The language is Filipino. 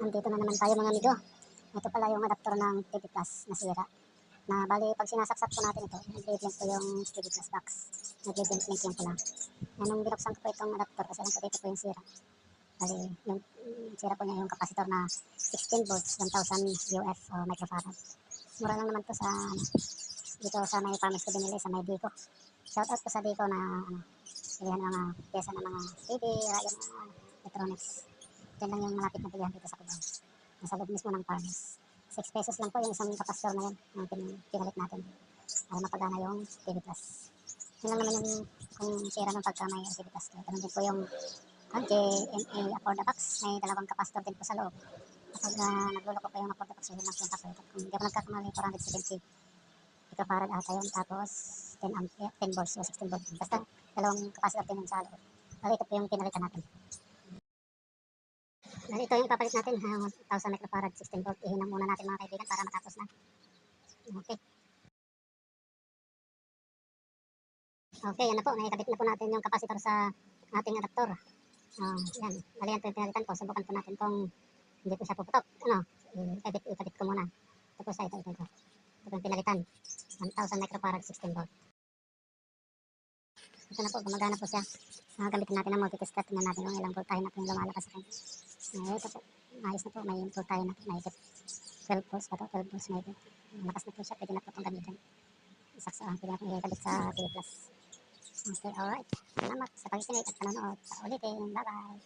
Nandito na naman tayo mga amigo. Ito pala yung adapter ng TV Plus na sira. Na bali, pag sinasaksak po natin ito, nag-blink po yung TV Plus box. Nag-blink yung pula. Nung binuksan ko po itong adapter, kasi alam ko dito po yung sira. Bali, yung sira po niya yung capacitor na 16 volts, 1000 UF o microfarad. Mura lang naman to sa, dito sa may farmers ko binili, sa may Dico. Shoutout po sa Dico na, bilihan ng mga pyesa ng mga TV, radyo, mga electronics. Yan lang yung malapit na bilihan dito sa Cubao. Nasa loob mismo ng farmers. 6 pesos lang po yung isang kapastor na yun, yung pinalit natin para mapagana yung TV Plus. Yun lang naman yung kung sira ng pagka may TV Plus. Ganun din po yung JMA for the box, may dalawang kapastor din po sa loob. Kapag nagluloko pa yung for the box, yun lang po yung kapastor. Kung hindi ako nagkakamali, 470 microfarad ata yun, tapos 10 ampere, 10 volts o 16 volts. Basta dalawang kapastor din yung sa loob. Bali, ito po yung pinalitan natin. Bali, ito yung papalit natin, 1000 microfarad, 16 volt. Ihinang muna natin mga kaibigan para matapos na. Okay. Okay, yan na po. Nakikabit na po natin yung kapasitor sa ating adaptor. Yan. Bali, yan po yung pinalitan ko. Subukan po natin kung hindi po siya puputok. Ano? Ikabit ko muna. Ito po siya, ito. Ito po yung pinalitan. 1000 microfarad, 16 volt. Ito na po, gumagana po siya. Gamitin natin ang multitester. Tingnan natin kung ilang voltahe na po yung lumalabas sa kanya. Ito po. Ayos na po. May voltahe na po. May 12 volts pa to. 12 volts may malakas na po siya. Pwede na po itong gamitin. Isaksahan. Pwede na po ikabit sa TV Plus. Okay, alright. Salamat sa pakikinig at panonood. Sa ulitin. Bye-bye.